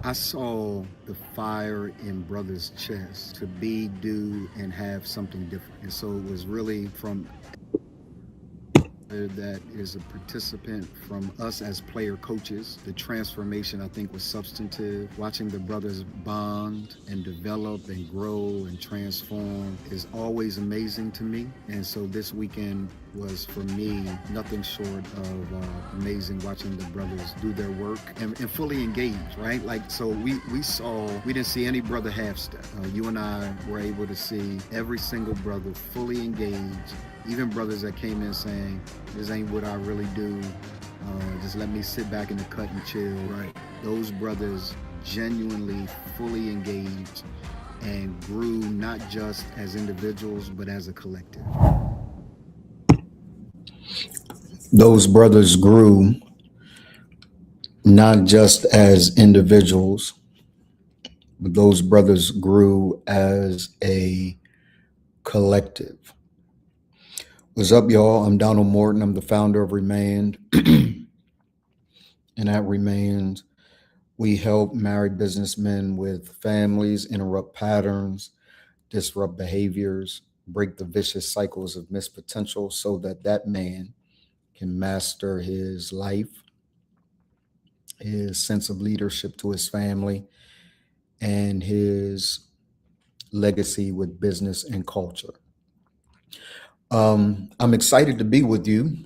I saw the fire in brother's chest to be, do, and have something different. And so it was really from that is a participant, from us as player coaches. The transformation, I think, was substantive. Watching the brothers bond and develop and grow and transform is always amazing to me. And so this weekend was, for me, nothing short of amazing, watching the brothers do their work and fully engaged, right? Like, so we didn't see any brother half step. You and I were able to see every single brother fully engaged, even brothers that came in saying, this ain't what I really do. Just let me sit back in the cut and chill. Right. Those brothers genuinely fully engaged and grew, not just as individuals, but as a collective. Those brothers grew not just as individuals, but those brothers grew as a collective. What's up, y'all? I'm Donald Morton. I'm the founder of Remained. And at Remained, we help married businessmen with families interrupt patterns, disrupt behaviors, break the vicious cycles of missed potential so that that man can master his life, his sense of leadership to his family, and his legacy with business and culture. I'm excited to be with you.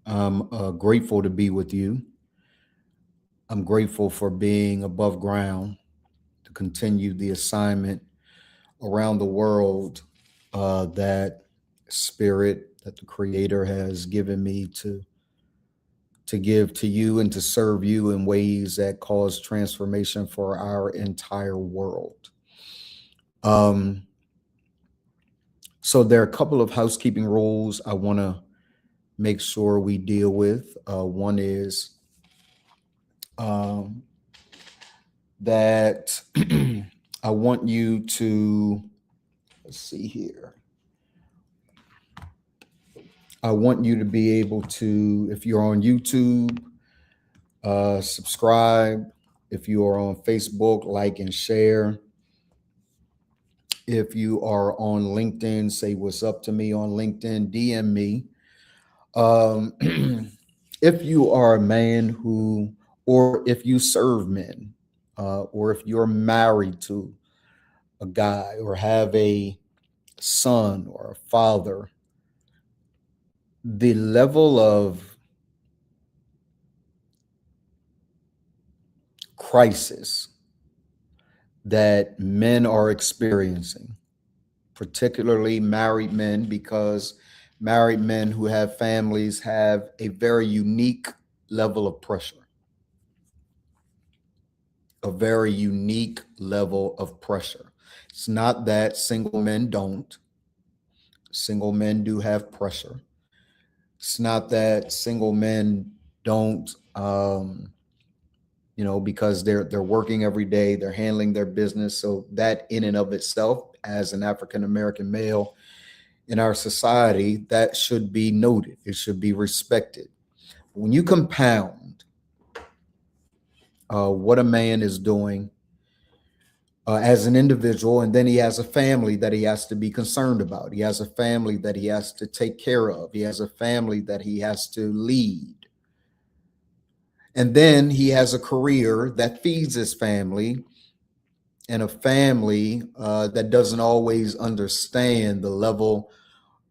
I'm grateful to be with you. I'm grateful for being above ground to continue the assignment around the world that spirit, that the Creator has given me to give to you and to serve you in ways that cause transformation for our entire world. So there are a couple of housekeeping rules I want to make sure we deal with. One is that I want you to, let's see here. I want you to be able to, if you're on YouTube, subscribe. If you are on Facebook, like and share. If you are on LinkedIn, say what's up to me on LinkedIn, DM me. If you are a man who, or if you serve men, or if you're married to a guy or have a son or a father, the level of crisis that men are experiencing, particularly married men, because married men who have families have a very unique level of pressure, a very unique level of pressure. It's not that single men don't. Single men do have pressure. It's not that single men don't, because they're working every day, they're handling their business. So that in and of itself, as an African American male in our society, that should be noted. It should be respected. When you compound what a man is doing as an individual, and then he has a family that he has to be concerned about. He has a family that he has to take care of. He has a family that he has to lead. And then he has a career that feeds his family, and a family that doesn't always understand the level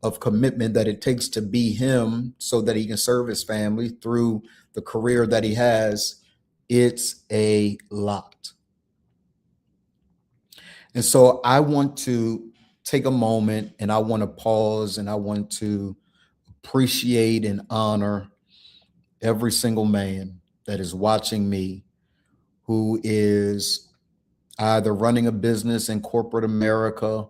of commitment that it takes to be him so that he can serve his family through the career that he has. It's a lot. And so I want to take a moment and I want to pause and I want to appreciate and honor every single man that is watching me who is either running a business in corporate America,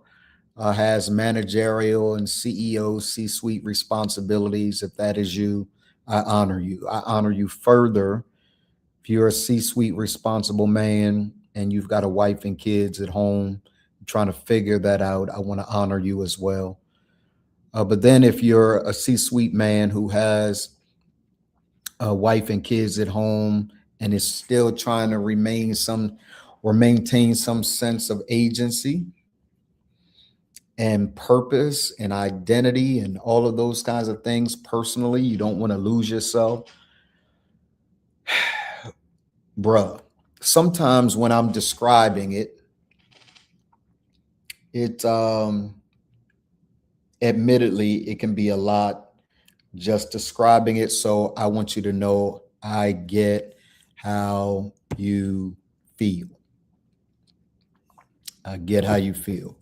has managerial and CEO, C-suite responsibilities. If that is you, I honor you. I honor you further. If you're a C-suite responsible man and you've got a wife and kids at home trying to figure that out, I want to honor you as well. But then if you're a C-suite man who has a wife and kids at home and is still trying to maintain some sense of agency and purpose and identity and all of those kinds of things personally, you don't want to lose yourself. Bruh, sometimes when I'm describing it, admittedly, it can be a lot just describing it. So I want you to know I get how you feel. I get how you feel.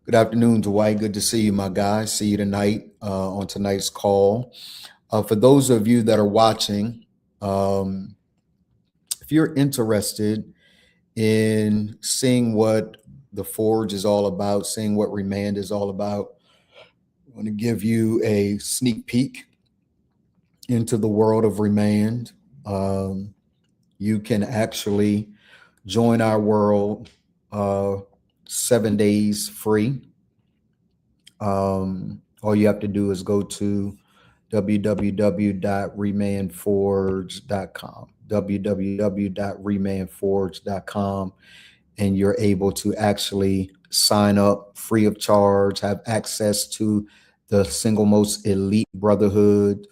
Good afternoon, Dwight. Good to see you, my guy. See you tonight on tonight's call. For those of you that are watching, if you're interested in seeing what the Forge is all about, seeing what Remand is all about, I want to give you a sneak peek into the world of Remand. You can actually join our world 7 days free. All you have to do is go to www.remandforge.com, www.remandforge.com, and you're able to actually sign up free of charge, have access to the single most elite brotherhood,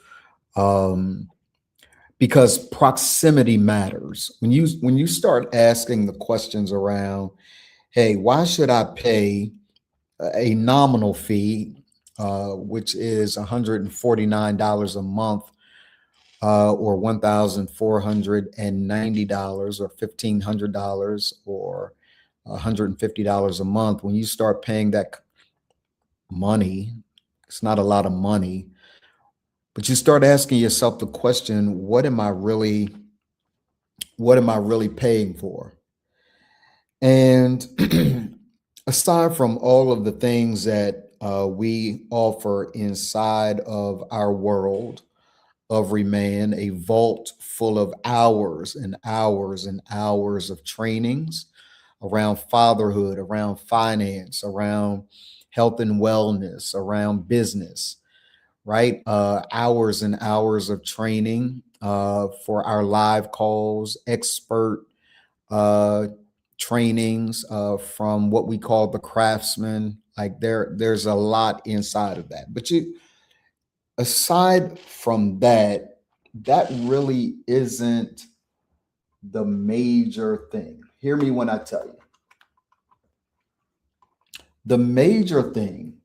because proximity matters. When you start asking the questions around, hey, why should I pay a nominal fee, which is $149 a month, or $1,490 or $1,500 or $150 a month? When you start paying that money, it's not a lot of money, but you start asking yourself the question, what am I really paying for? And aside from all of the things that we offer inside of our world of Remand, a vault full of hours and hours and hours of trainings around fatherhood, around finance, around health and wellness, around business, right? Hours and hours of training for our live calls, expert trainings from what we call the craftsman. Like there's a lot inside of that. But aside from that, that really isn't the major thing. Hear me when I tell you. The major thing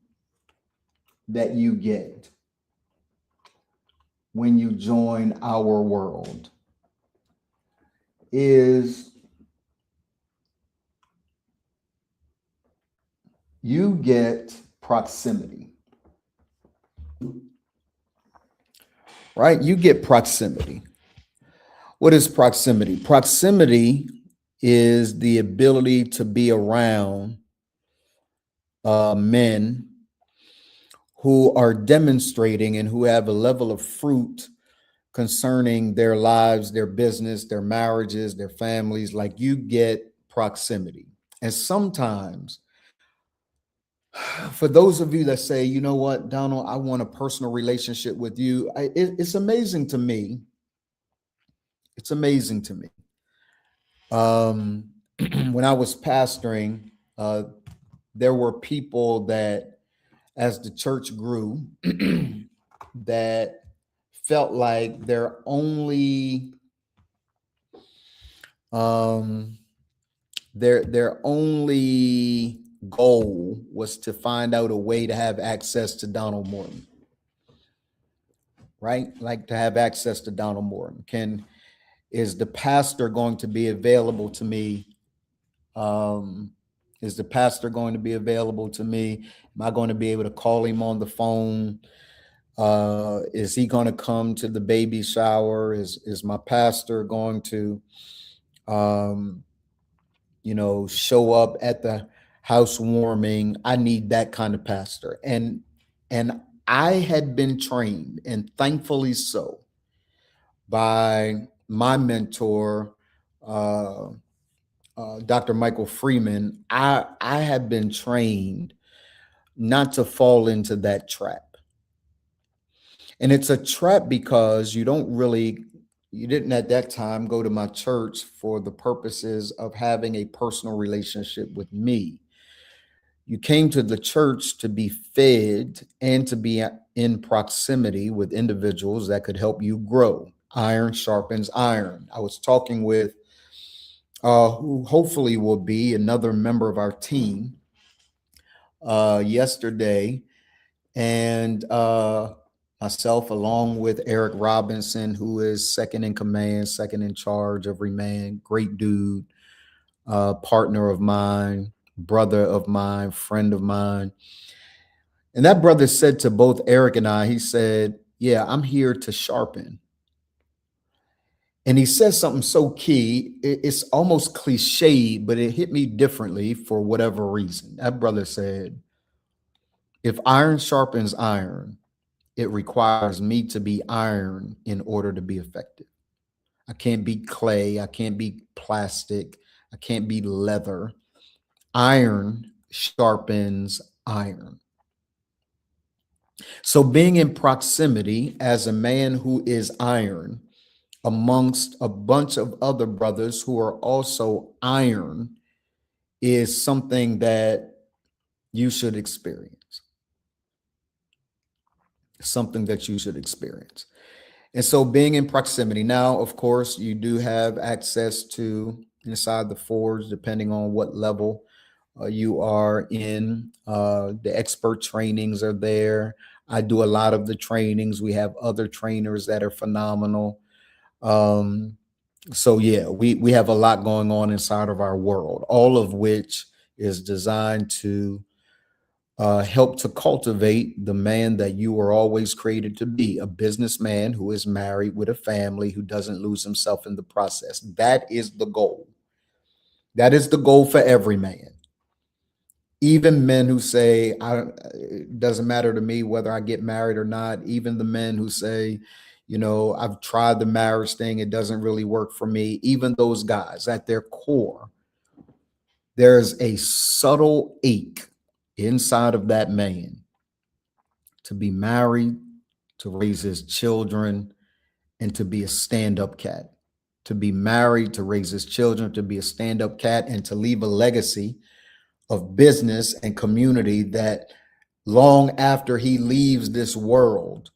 that you get when you join our world is you get proximity, right? You get proximity. What is proximity? Proximity is the ability to be around men who are demonstrating and who have a level of fruit concerning their lives, their business, their marriages, their families. Like, you get proximity. And sometimes, for those of you that say, you know what, Donald, I want a personal relationship with you, it's amazing to me. It's amazing to me. When I was pastoring, there were people that, as the church grew, that felt like their only their only goal was to find out a way to have access to Donald Morton, right? Like, to have access to Donald Morton. Is the pastor going to be available to me? Is the pastor going to be available to me? Am I going to be able to call him on the phone? Is he going to come to the baby shower? Is my pastor going to, show up at the housewarming? I need that kind of pastor. And I had been trained, and thankfully so, by my mentor, Dr. Michael Freeman. I had been trained not to fall into that trap. And it's a trap because you don't really You didn't at that time go to my church for the purposes of having a personal relationship with me. You came to the church to be fed and to be in proximity with individuals that could help you grow. Iron sharpens iron. I was talking with who hopefully will be another member of our team yesterday, and myself, along with Eric Robinson, who is second in command, second in charge of Remand, great dude, partner of mine, brother of mine, friend of mine. And that brother said to both Eric and I, he said, yeah, I'm here to sharpen. And he says something so key, it's almost cliche, but it hit me differently for whatever reason. That brother said, if iron sharpens iron, it requires me to be iron in order to be effective. I can't be clay. I can't be plastic. I can't be leather. Iron sharpens iron. So being in proximity as a man who is iron amongst a bunch of other brothers who are also iron is something that you should experience. Something that you should experience. And so being in proximity, now, of course, you do have access to inside the forge, depending on what level you are in. The expert trainings are there. I do a lot of the trainings. We have other trainers that are phenomenal. So yeah, we have a lot going on inside of our world, all of which is designed to help to cultivate the man that you were always created to be, a businessman who is married with a family, who doesn't lose himself in the process. That is the goal. That is the goal for every man. Even men who say, it doesn't matter to me whether I get married or not. Even the men who say, you know, I've tried the marriage thing, it doesn't really work for me. Even those guys, at their core, there's a subtle ache inside of that man to be married, to raise his children, and to be a stand-up cat. To be married, to raise his children, to be a stand-up cat, and to leave a legacy of business and community that long after he leaves this world,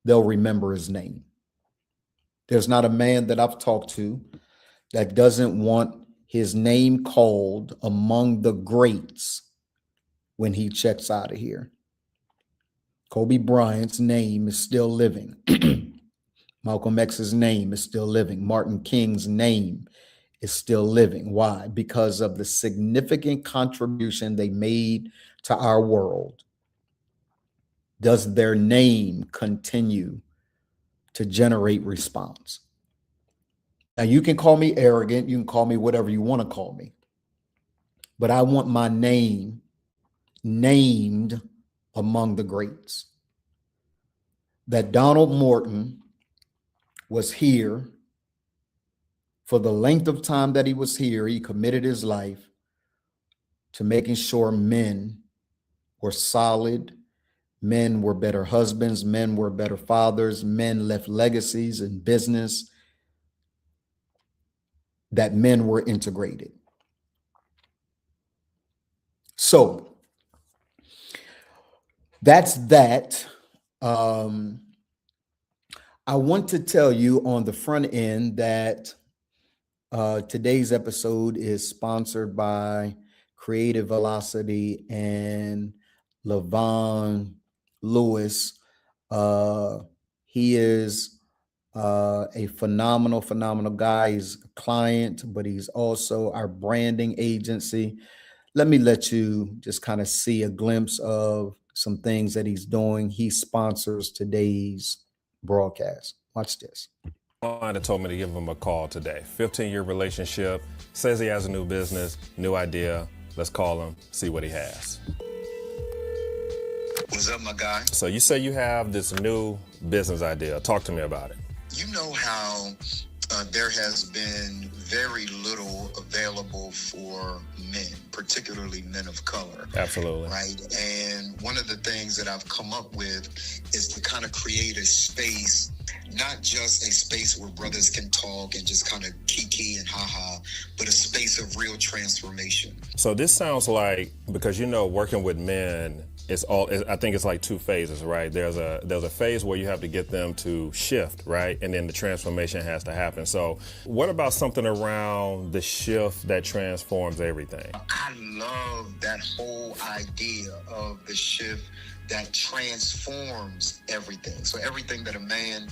they'll remember his name. There's not a man that I've talked to that doesn't want his name called among the greats when he checks out of here. Kobe Bryant's name is still living. Malcolm X's name is still living. Martin King's name is still living. Why? Because of the significant contribution they made to our world. Does their name continue to generate response? Now, you can call me arrogant. You can call me whatever you want to call me. But I want my name named among the greats. That Donald Morton was here for the length of time that he was here. He committed his life to making sure men were solid, men were better husbands, men were better fathers, men left legacies in business, that men were integrated. So that's that. I want to tell you on the front end that today's episode is sponsored by Creative Velocity and Levon Lewis. He is a phenomenal guy. He's a client, but he's also our branding agency. Let me let you just kind of see a glimpse of some things that he's doing. He sponsors today's broadcast. Watch this. Client told me to give him a call today. 15-year relationship, says he has a new business, new idea. Let's call him, see what he has. What's up, my guy? So you say you have this new business idea. Talk to me about it. You know how there has been very little available for men, particularly men of color. Absolutely. Right. And one of the things that I've come up with is to kind of create a space, not just a space where brothers can talk and just kind of kiki and haha, but a space of real transformation. So this sounds like, because working with men, I think it's like two phases, right? There's a phase where you have to get them to shift, right? And then the transformation has to happen. So what about something around the shift that transforms everything? I love that whole idea of the shift that transforms everything. So everything that a man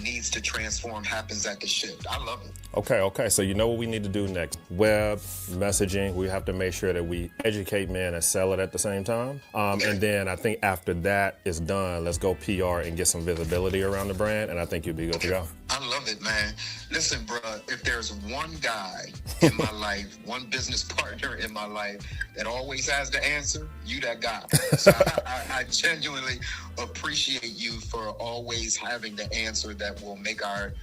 needs to transform happens at the shift. I love it. Okay. So you know what we need to do next? Web, messaging. We have to make sure that we educate men and sell it at the same time. And then I think after that is done, let's go PR and get some visibility around the brand. And I think you'll be good to go. I love it, man. Listen, bro, if there's one guy in my life, one business partner in my life that always has the answer, you that guy. So I genuinely appreciate you for always having the answer that will make our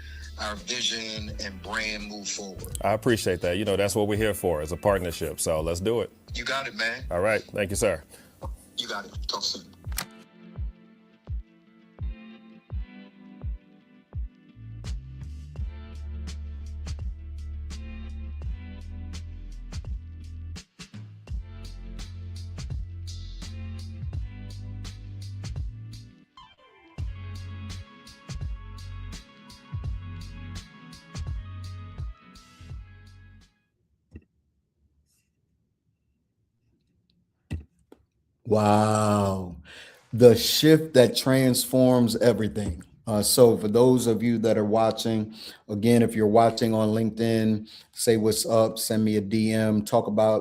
vision and brand move forward. I appreciate that. That's what we're here for, is a partnership. So let's do it. You got it, man. All right. Thank you, sir. You got it. Talk soon. Wow. The shift that transforms everything. So for those of you that are watching, again, if you're watching on LinkedIn, say what's up, send me a DM,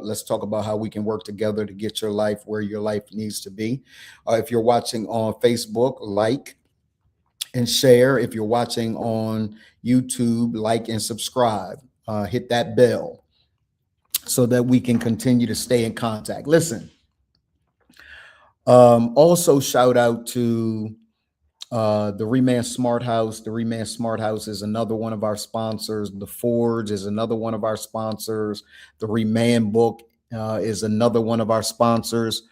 let's talk about how we can work together to get your life where your life needs to be. If you're watching on Facebook, like and share. If you're watching on YouTube, like and subscribe, hit that bell so that we can continue to stay in contact. Listen. Also shout out to the Reman Smart House. The Reman Smart House is another one of our sponsors. The Forge is another one of our sponsors. The Reman Book is another one of our sponsors.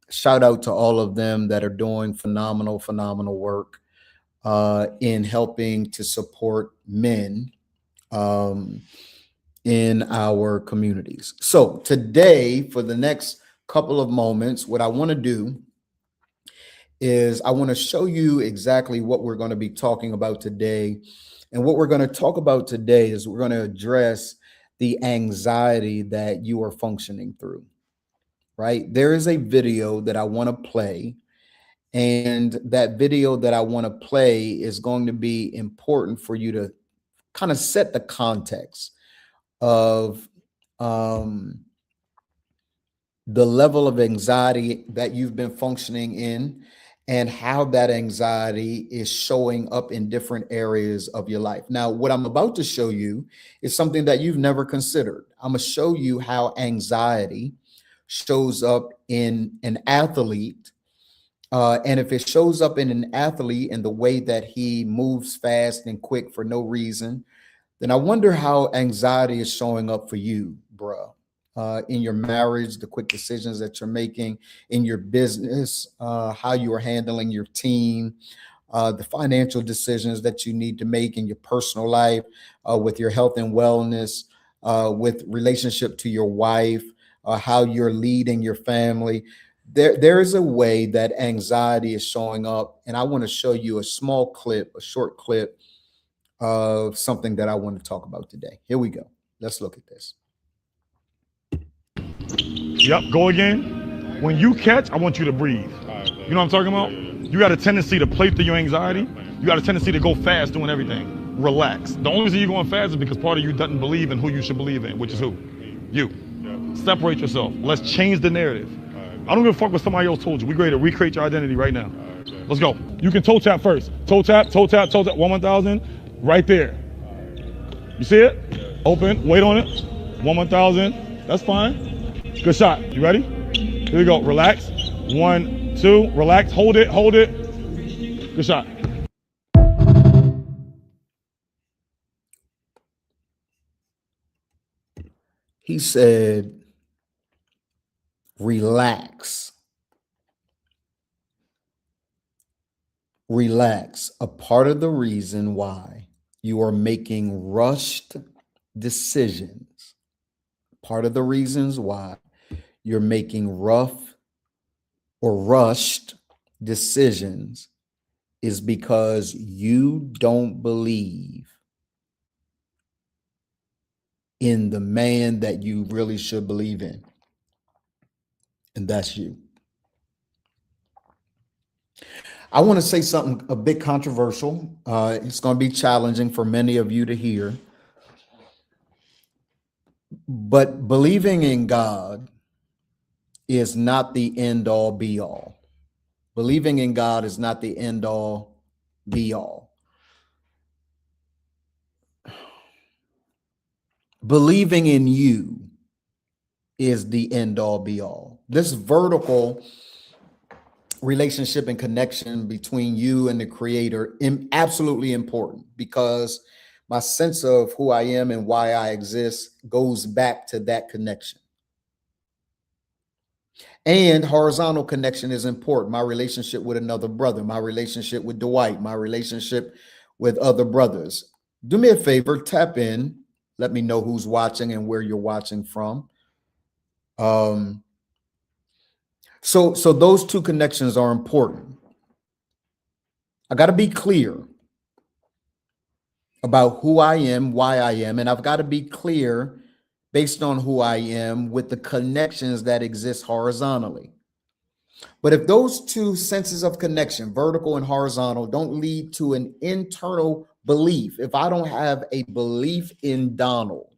Shout out to all of them that are doing phenomenal work in helping to support men in our communities. So today, for the next couple of moments, what I want to do is I want to show you exactly what we're going to be talking about today. And what we're going to talk about today is we're going to address the anxiety that you are functioning through, right? There is a video that I want to play, and that video that I want to play is going to be important for you to kind of set the context of the level of anxiety that you've been functioning in and how that anxiety is showing up in different areas of your life. Now, what I'm about to show you is something that you've never considered. I'm going to show you how anxiety shows up in an athlete. And if it shows up in an athlete in the way that he moves fast and quick for no reason, then I wonder how anxiety is showing up for you, bro. In your marriage, the quick decisions that you're making, in your business, how you are handling your team, the financial decisions that you need to make in your personal life, with your health and wellness, with relationship to your wife, how you're leading your family. There is a way that anxiety is showing up, and I want to show you a short clip of something that I want to talk about today. Here we go. Let's look at this. Yep, go again. When you catch, I want you to breathe. You know what I'm talking about? You got a tendency to play through your anxiety. You got a tendency to go fast doing everything. Relax. The only reason you're going fast is because part of you doesn't believe in who you should believe in, which is who? You. Separate yourself. Let's change the narrative. I don't give a fuck what somebody else told you. We're ready to recreate your identity right now. Let's go. You can toe tap first. Toe tap, toe tap, toe tap. 1,000. Right there. You see it? Open. Wait on it. 1,000. That's fine. Good shot. You ready? Here we go. Relax. 1, 2. Relax. Hold it. Hold it. Good shot. He said, relax. Relax. A part of the reason why you are making rushed decisions, part of the reasons why you're making rough or rushed decisions is because you don't believe in the man that you really should believe in. And that's you. I want to say something a bit controversial. It's going to be challenging for many of you to hear. But believing in God is not the end all be all. Believing in God is not the end all be all. Believing in you is the end all be all. This vertical relationship and connection between you and the Creator is absolutely important, because my sense of who I am and why I exist goes back to that connection. And horizontal connection is important. My relationship with another brother, my relationship with Dwight, my relationship with other brothers. Do me a favor, tap in. Let me know who's watching and where you're watching from. So those two connections are important. I got to be clear about who I am, why I am, and I've got to be clear based on who I am with the connections that exist horizontally. But if those two senses of connection, vertical and horizontal, don't lead to an internal belief, if I don't have a belief in Donald,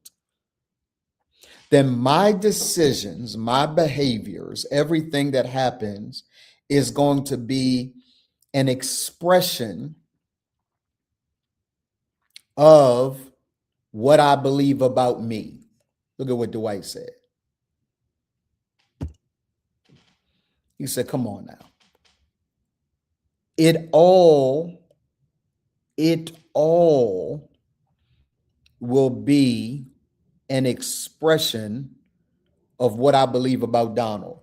then my decisions, my behaviors, everything that happens is going to be an expression of what I believe about me. Look at what Dwight said. He said, come on now. It all will be an expression of what I believe about Donald.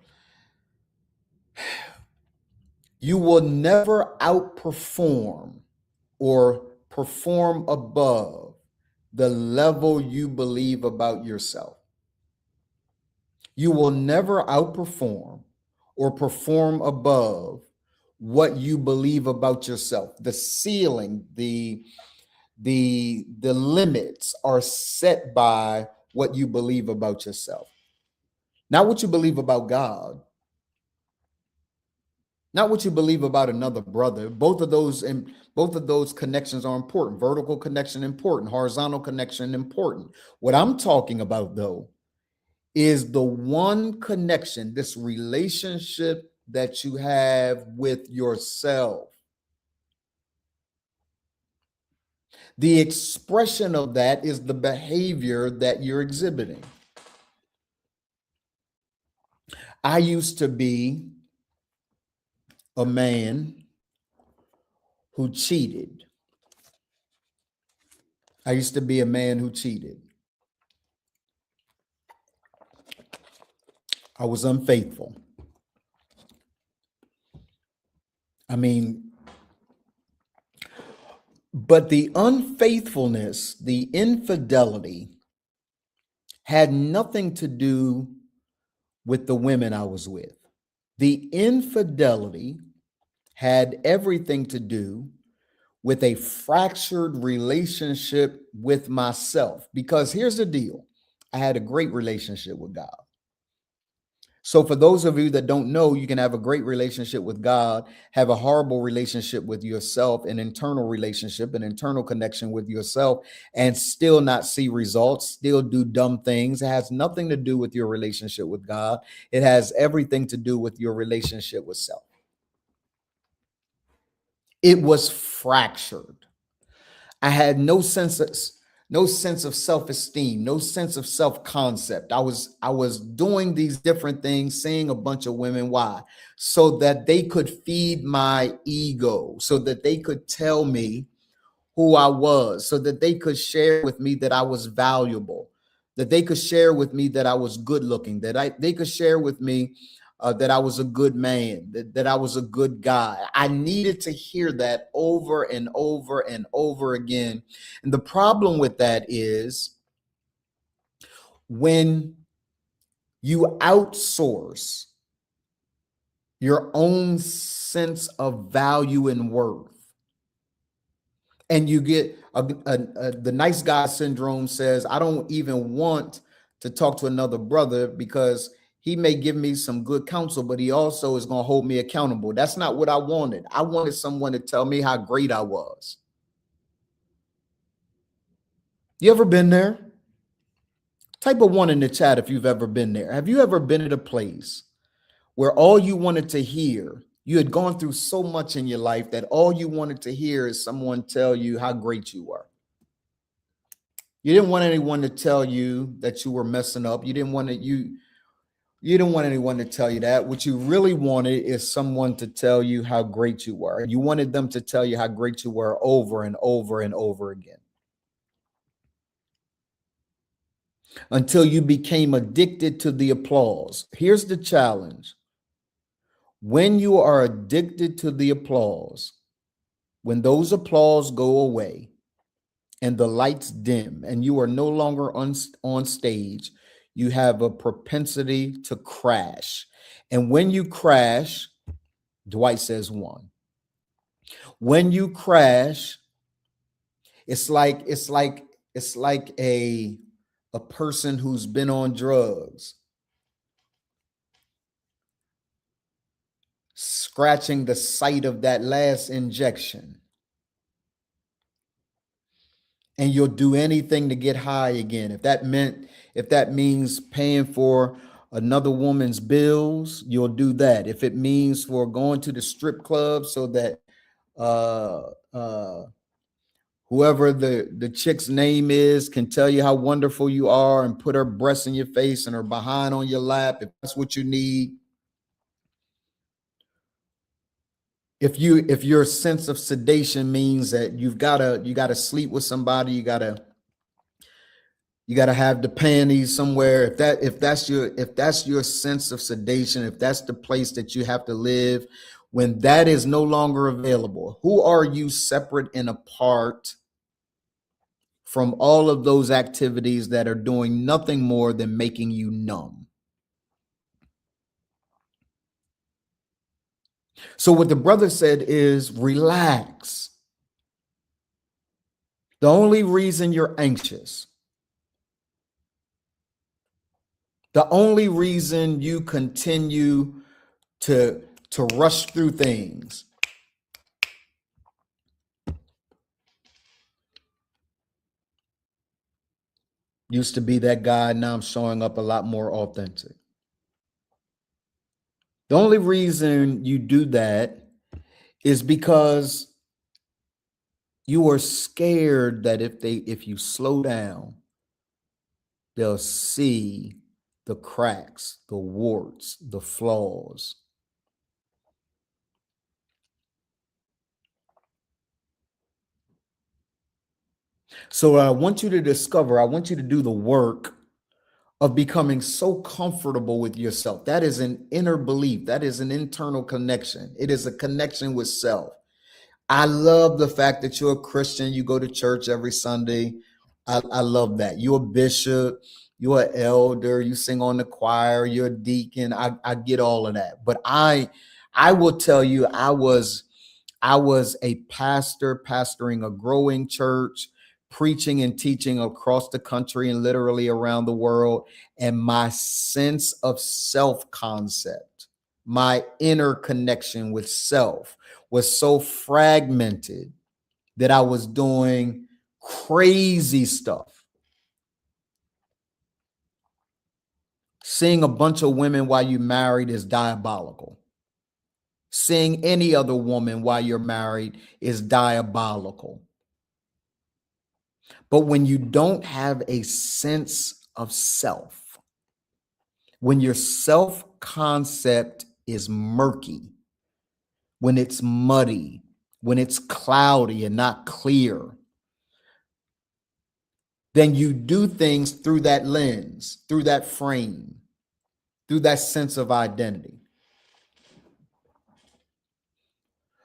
You will never outperform or perform above the level you believe about yourself. You will never outperform or perform above what you believe about yourself. The ceiling, the limits are set by what you believe about yourself. Not what you believe about God. Not what you believe about another brother. Both of those connections are important. Vertical connection important, horizontal connection important. What I'm talking about though is the one connection, this relationship that you have with yourself. The expression of that is the behavior that you're exhibiting. I used to be a man who cheated. I used to be a man who cheated. I was unfaithful. I mean, but the unfaithfulness, the infidelity had nothing to do with the women I was with. The infidelity had everything to do with a fractured relationship with myself. Because here's the deal. I had a great relationship with God. So for those of you that don't know, you can have a great relationship with God, have a horrible relationship with yourself, an internal relationship, an internal connection with yourself, and still not see results, still do dumb things. It has nothing to do with your relationship with God. It has everything to do with your relationship with self. It was fractured. I had no sense of self-esteem, no sense of self-concept. I was doing these different things, seeing a bunch of women. Why? So that they could feed my ego, so that they could tell me who I was, so that they could share with me that I was valuable, that they could share with me that I was good looking, they could share with me that I was a good man, that I was a good guy. I needed to hear that over and over and over again. And the problem with that is when you outsource your own sense of value and worth, and you get the nice guy syndrome says, I don't even want to talk to another brother because he may give me some good counsel, but he also is going to hold me accountable. That's not what I wanted. I wanted someone to tell me how great I was. You ever been there? Type a 1 in the chat if you've ever been there. Have you ever been at a place where all you wanted to hear, you had gone through so much in your life that all you wanted to hear is someone tell you how great you were? You didn't want anyone to tell you that you were messing up. You didn't want anyone to tell you that. What you really wanted is someone to tell you how great you were. You wanted them to tell you how great you were over and over and over again, until you became addicted to the applause. Here's the challenge. When you are addicted to the applause, when those applause go away and the lights dim and you are no longer on stage, you have a propensity to crash. And when you crash, Dwight says 1. When you crash, it's like a person who's been on drugs, scratching the site of that last injection. And you'll do anything to get high again. If that means paying for another woman's bills, you'll do that. If it means for going to the strip club so that whoever the chick's name is can tell you how wonderful you are and put her breasts in your face and her behind on your lap, if that's what you need. If your sense of sedation means that you gotta sleep with somebody, you gotta have the panties somewhere. If that's your sense of sedation, if that's the place that you have to live, when that is no longer available, who are you separate and apart from all of those activities that are doing nothing more than making you numb? So what the brother said is relax. The only reason you're anxious, the only reason you continue to rush through things used to be that guy, now I'm showing up a lot more authentic. The only reason you do that is because you are scared that if you slow down, they'll see the cracks, the warts, the flaws. So I want you to discover, I want you to do the work of becoming so comfortable with yourself. That is an inner belief. That is an internal connection. It is a connection with self. I love the fact that you're a Christian. You go to church every Sunday. I love that. You're a bishop. You're an elder. You sing on the choir. You're a deacon. I get all of that. But I will tell you, I was a pastor pastoring a growing church, preaching and teaching across the country and literally around the world. And my sense of self-concept, my inner connection with self was so fragmented that I was doing crazy stuff. Seeing a bunch of women while you're married is diabolical. Seeing any other woman while you're married is diabolical. But when you don't have a sense of self, when your self-concept is murky, when it's muddy, when it's cloudy and not clear, then you do things through that lens, through that frame, through that sense of identity.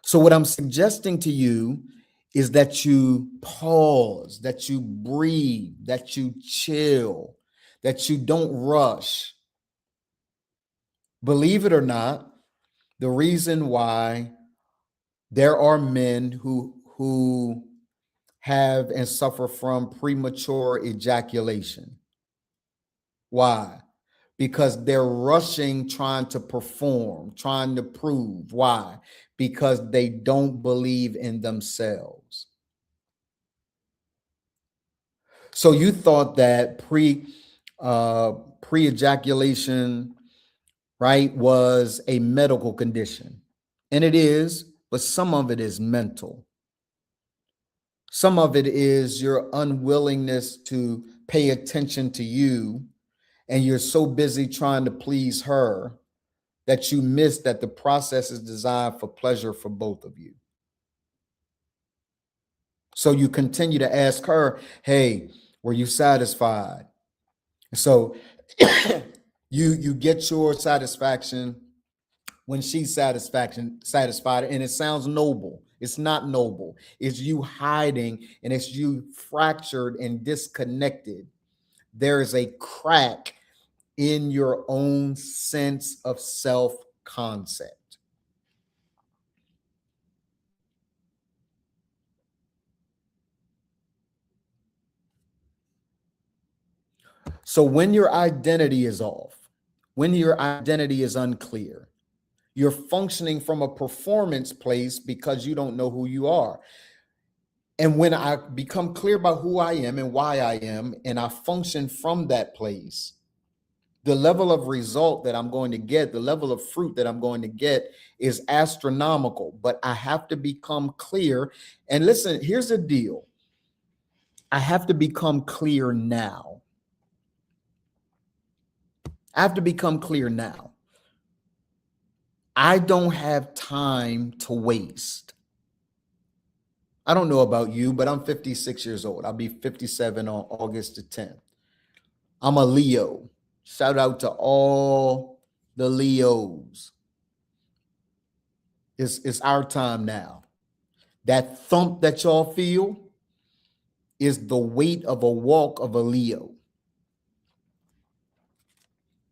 So what I'm suggesting to you is that you pause, that you breathe, that you chill, that you don't rush. Believe it or not, the reason why there are men who have and suffer from premature ejaculation. Why? Because they're rushing, trying to perform, trying to prove. Why? Because they don't believe in themselves. So you thought that pre-ejaculation, right, was a medical condition. And it is, but some of it is mental. Some of it is your unwillingness to pay attention to you, and you're so busy trying to please her that you miss that the process is designed for pleasure for both of you. So you continue to ask her, hey, were you satisfied? So you get your satisfaction when she's satisfied, and it sounds noble. It's not noble. It's you hiding, and it's you fractured and disconnected. There is a crack in your own sense of self-concept. So when your identity is off, when your identity is unclear, you're functioning from a performance place because you don't know who you are. And when I become clear about who I am and why I am, and I function from that place, the level of result that I'm going to get, the level of fruit that I'm going to get is astronomical. But I have to become clear. And listen, here's the deal. I have to become clear now. I have to become clear now. I don't have time to waste. I don't know about you, but I'm 56 years old. I'll be 57 on August the 10th. I'm a Leo. Shout out to all the Leos. It's our time now. That thump that y'all feel is the weight of a walk of a Leo.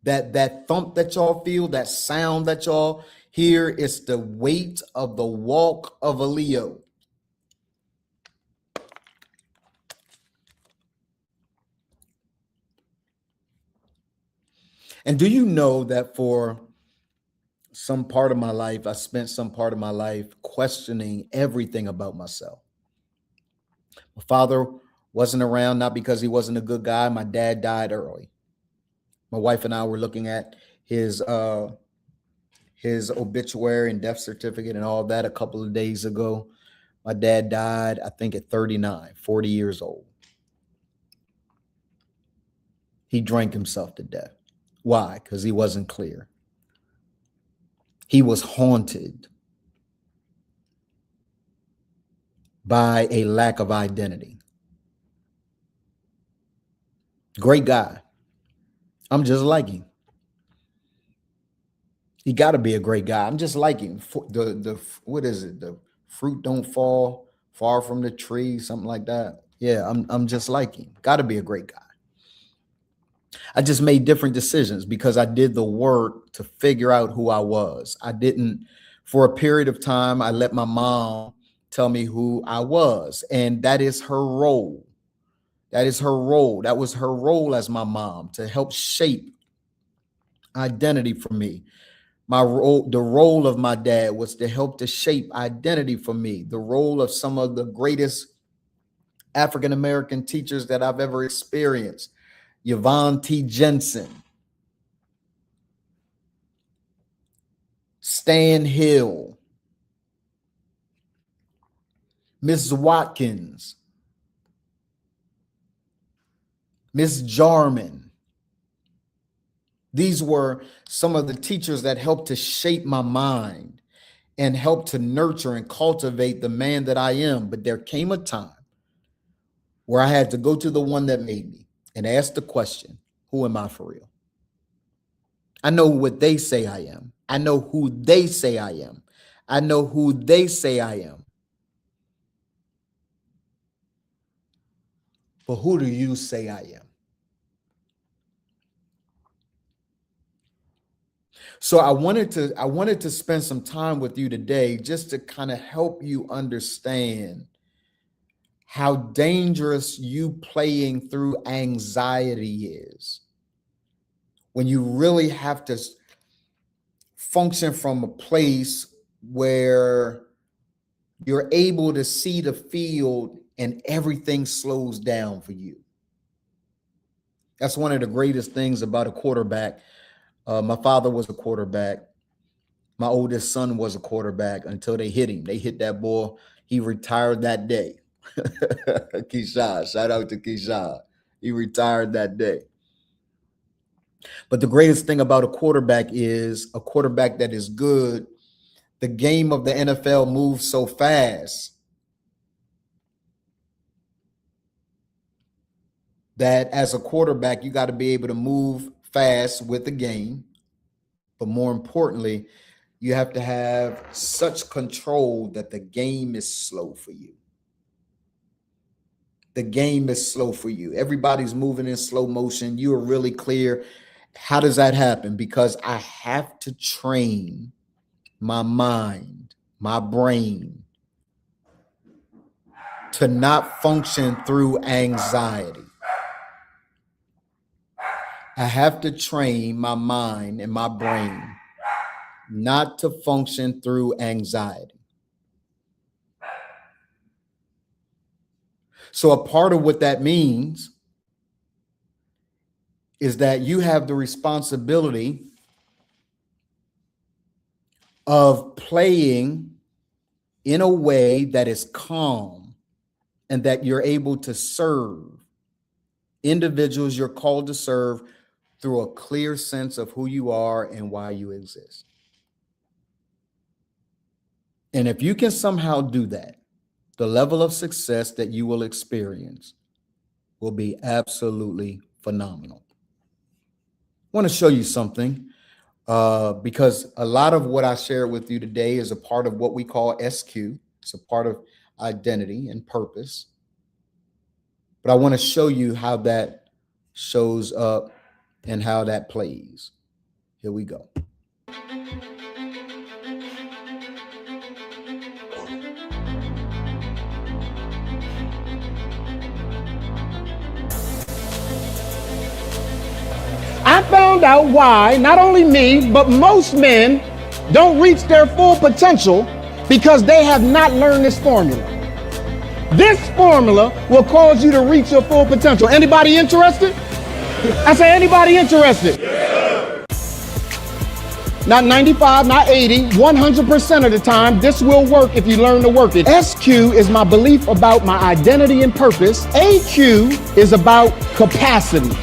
That thump that y'all feel, that sound that y'all hear, is the weight of the walk of a Leo. And do you know that for some part of my life, I spent some part of my life questioning everything about myself. My father wasn't around, not because he wasn't a good guy. My dad died early. My wife and I were looking at his obituary and death certificate and all that a couple of days ago. My dad died, I think, at 39, 40 years old. He drank himself to death. Why? Because he wasn't clear. He was haunted by a lack of identity. Great guy. I'm just like him. He got to be a great guy. I'm just like him. What is it? The fruit don't fall far from the tree, something like that. Yeah, I'm just like him. Got to be a great guy. I just made different decisions because I did the work to figure out who I was. I didn't, for a period of time, I let my mom tell me who I was. And that is her role. That is her role. That was her role as my mom, to help shape identity for me. My role, the role of my dad, was to help to shape identity for me. The role of some of the greatest African-American teachers that I've ever experienced. Yvonne T. Jensen, Stan Hill, Miss Watkins, Miss Jarman. These were some of the teachers that helped to shape my mind and helped to nurture and cultivate the man that I am. But there came a time where I had to go to the one that made me and ask the question, who am I for real? I know what they say I am. I know who they say I am. I know who they say I am. But who do you say I am? So I wanted to spend some time with you today just to kind of help you understand how dangerous you playing through anxiety is when you really have to function from a place where you're able to see the field and everything slows down for you. That's one of the greatest things about a quarterback. My father was a quarterback. My oldest son was a quarterback until they hit him. They hit that ball. He retired that day. Keyshawn, shout out to Keyshawn. He retired that day. But the greatest thing about a quarterback is a quarterback that is good. The game of the NFL moves so fast that as a quarterback, you got to be able to move fast with the game. But more importantly, you have to have such control that the game is slow for you. The game is slow for you. Everybody's moving in slow motion. You are really clear. How does that happen? Because I have to train my mind, my brain, to not function through anxiety. I have to train my mind and my brain not to function through anxiety. So a part of what that means is that you have the responsibility of playing in a way that is calm and that you're able to serve individuals you're called to serve through a clear sense of who you are and why you exist. And if you can somehow do that, the level of success that you will experience will be absolutely phenomenal. I want to show you something because a lot of what I shared with you today is a part of what we call SQ. It's a part of identity and purpose. But I want to show you how that shows up and how that plays. Here we go. I found out why not only me, but most men don't reach their full potential because they have not learned this formula. This formula will cause you to reach your full potential. Anybody interested? I say, anybody interested? Yeah. Not 95, not 80, 100% of the time, this will work if you learn to work it. SQ is my belief about my identity and purpose. AQ is about capacity.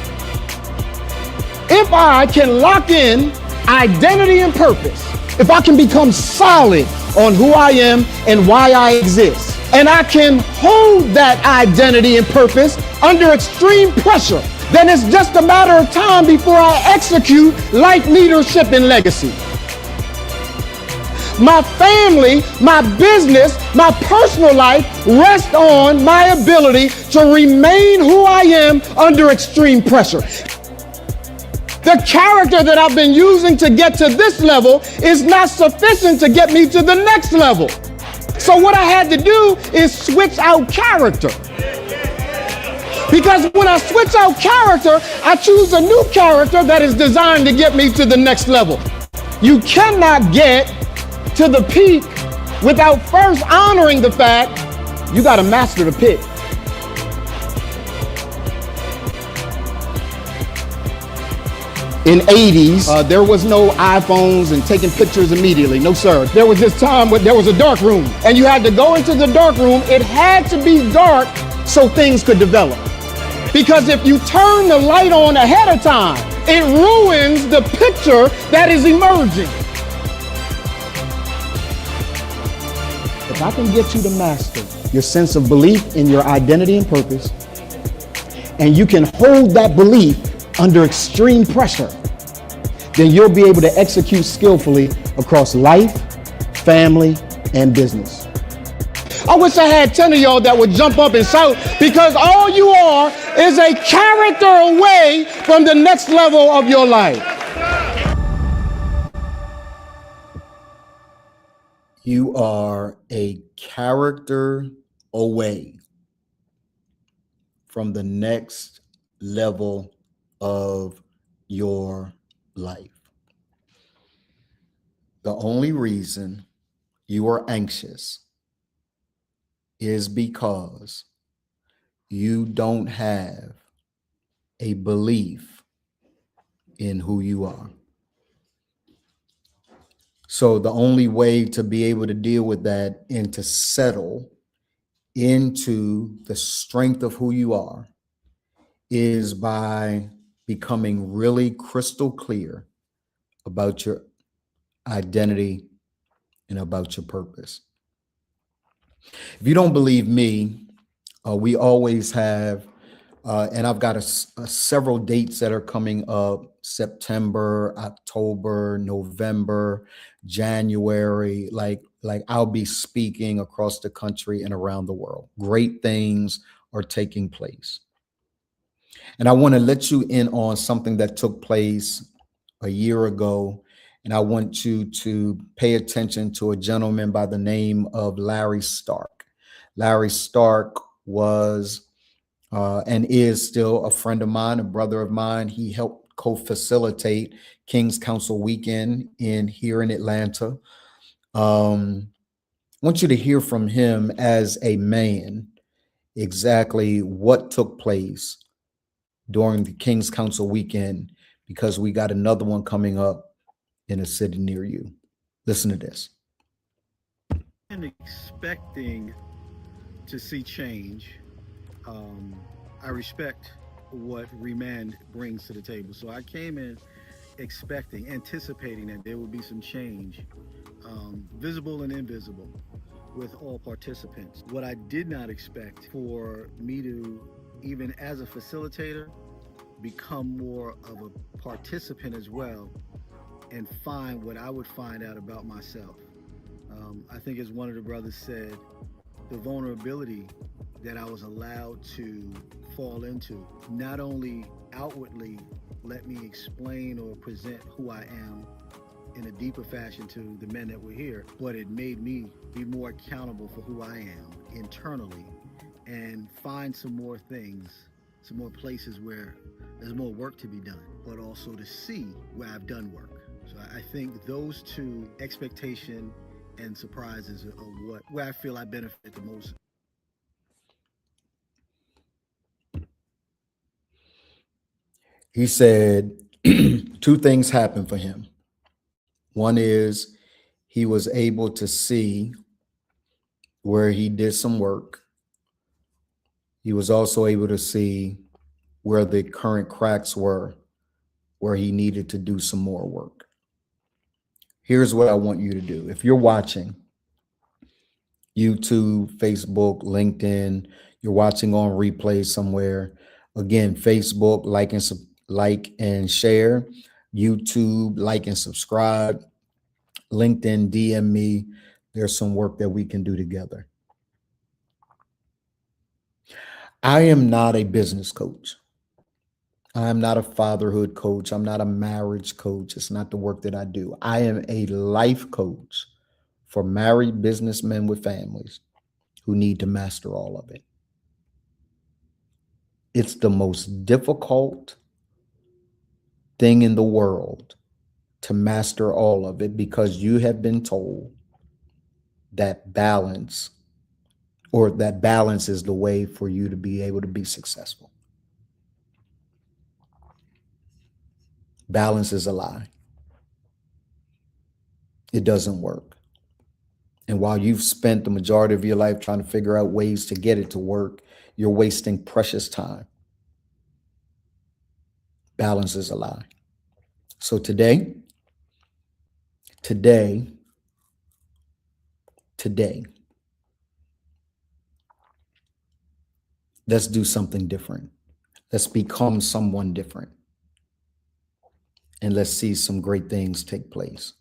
If I can lock in identity and purpose, if I can become solid on who I am and why I exist, and I can hold that identity and purpose under extreme pressure, then it's just a matter of time before I execute life, leadership, and legacy. My family, my business, my personal life rest on my ability to remain who I am under extreme pressure. The character that I've been using to get to this level is not sufficient to get me to the next level. So what I had to do is switch out character. Because when I switch out character, I choose a new character that is designed to get me to the next level. You cannot get to the peak without first honoring the fact you got to master the pit. In 80s, there was no iPhones and taking pictures immediately. No, sir. There was this time when there was a dark room and you had to go into the dark room. It had to be dark so things could develop. Because if you turn the light on ahead of time, it ruins the picture that is emerging. If I can get you to master your sense of belief in your identity and purpose, and you can hold that belief under extreme pressure, then you'll be able to execute skillfully across life, family, and business. I wish I had 10 of y'all that would jump up and shout, because all you are is a character away from the next level of your life. You are a character away from the next level of your life. The only reason you are anxious is because you don't have a belief in who you are. So the only way to be able to deal with that and to settle into the strength of who you are is by becoming really crystal clear about your identity and about your purpose. If you don't believe me, we always have, and I've got several dates that are coming up: September, October, November, January. Like I'll be speaking across the country and around the world. Great things are taking place. And I want to let you in on something that took place a year ago. And I want you to pay attention to a gentleman by the name of Larry Stark. Larry Stark was and is still a friend of mine, a brother of mine. He helped co-facilitate King's Council Weekend here in Atlanta. I want you to hear from him as a man exactly what took place during the King's Council Weekend, because we got another one coming up in a city near you. Listen to this. I'm expecting to see change. I respect what Remand brings to the table. So I came in anticipating that there would be some change, visible and invisible, with all participants. What I did not expect for me to, even as a facilitator, become more of a participant as well, and find what I would find out about myself. I think, as one of the brothers said, the vulnerability that I was allowed to fall into not only outwardly let me explain or present who I am in a deeper fashion to the men that were here, but it made me be more accountable for who I am internally and find some more things, some more places where there's more work to be done, but also to see where I've done work. So I think those two, expectation and surprises, are where I feel I benefit the most. He said two things happened for him. One is he was able to see where he did some work. He was also able to see where the current cracks were, where he needed to do some more work. Here's what I want you to do. If you're watching YouTube, Facebook, LinkedIn, you're watching on replay somewhere, again, Facebook, like and share. YouTube, like and subscribe. LinkedIn, DM me. There's some work that we can do together. I am not a business coach. I'm not a fatherhood coach. I'm not a marriage coach. It's not the work that I do. I am a life coach for married businessmen with families who need to master all of it. It's the most difficult thing in the world to master all of it, because you have been told that balance is the way for you to be able to be successful. Balance is a lie. It doesn't work. And while you've spent the majority of your life trying to figure out ways to get it to work, you're wasting precious time. Balance is a lie. So today, let's do something different. Let's become someone different. And let's see some great things take place.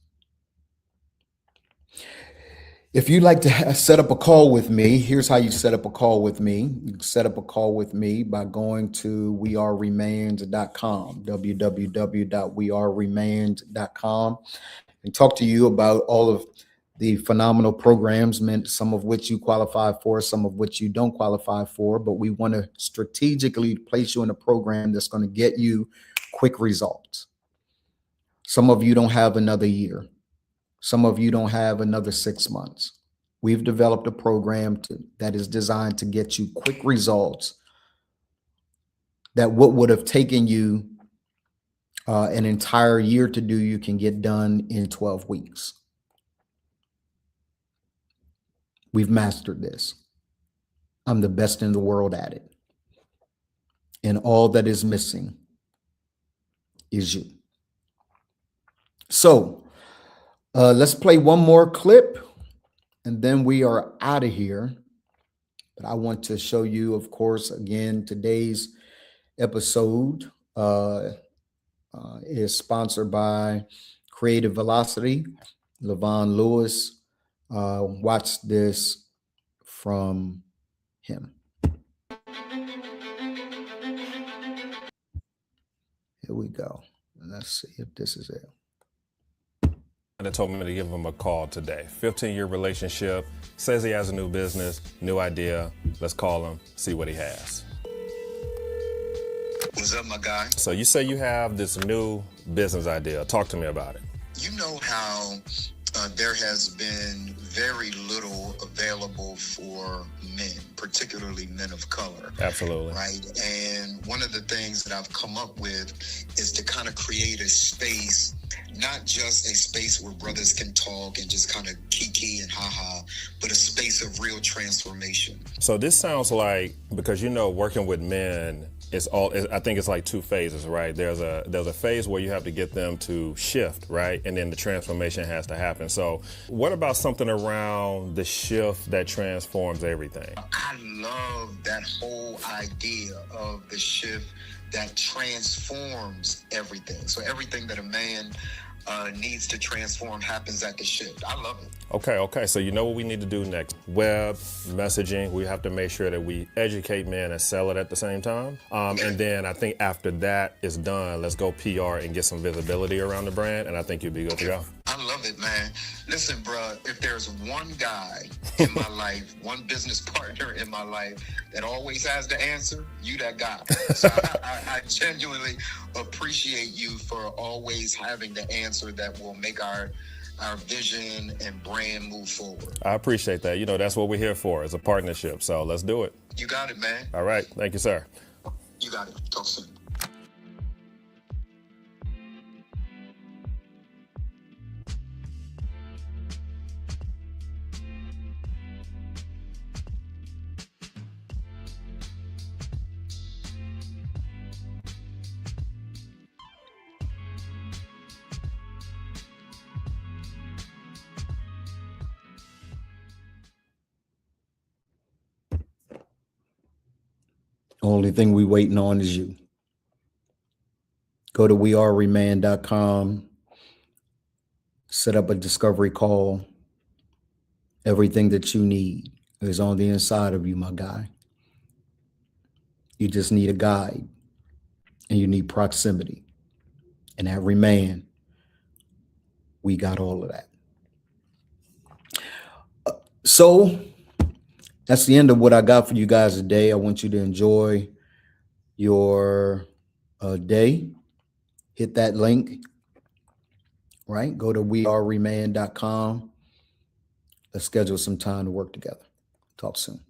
If you'd like to set up a call with me, here's how you set up a call with me. You can set up a call with me by going to weareremand.com, www.weareremand.com, and talk to you about all of the phenomenal programs, some of which you qualify for, some of which you don't qualify for, but we want to strategically place you in a program that's going to get you quick results. Some of you don't have another year. Some of you don't have another 6 months. We've developed a program that is designed to get you quick results that what would have taken you an entire year to do, you can get done in 12 weeks. We've mastered this. I'm the best in the world at it. And all that is missing is you. So, let's play one more clip and then we are out of here. But I want to show you, of course, again, today's episode is sponsored by Creative Velocity, Levon Lewis. Watch this from him. Here we go. Let's see if this is it. That told me to give him a call today. 15-year relationship, says he has a new business, new idea. Let's call him, see what he has. What's up, my guy? So you say you have this new business idea. Talk to me about it. You know how there has been very little available for men, particularly men of color. Absolutely. Right? And one of the things that I've come up with is to kind of create a space, not just a space where brothers can talk and just kind of kiki and haha, but a space of real transformation. So this sounds like, because you know, working with men, I think it's like two phases, right? There's a phase where you have to get them to shift, right? And then the transformation has to happen. So what about something around the shift that transforms everything? I love that whole idea of the shift that transforms everything. So everything that a man needs to transform happens at the shift. I love it. Okay. So you know what we need to do next? Web, messaging. We have to make sure that we educate men and sell it at the same time. And then I think after that is done, let's go PR and get some visibility around the brand. And I think you'll be good to go. I love it, man. Listen, bro, if there's one guy in my life, one business partner in my life that always has the answer, you that guy. So I genuinely appreciate you for always having the answer that will make our vision and brand move forward. I appreciate that. You know, that's what we're here for, is a partnership. So let's do it. You got it, man. All right. Thank you, sir. You got it. Talk soon. Only thing we waiting on is you. Go to weareremand.com, set up a discovery call. Everything that you need is on the inside of you, my guy. You just need a guide and you need proximity. And at Remand, we got all of that. So that's the end of what I got for you guys today. I want you to enjoy your day. Hit that link, right? Go to weareremand.com. Let's schedule some time to work together. Talk soon.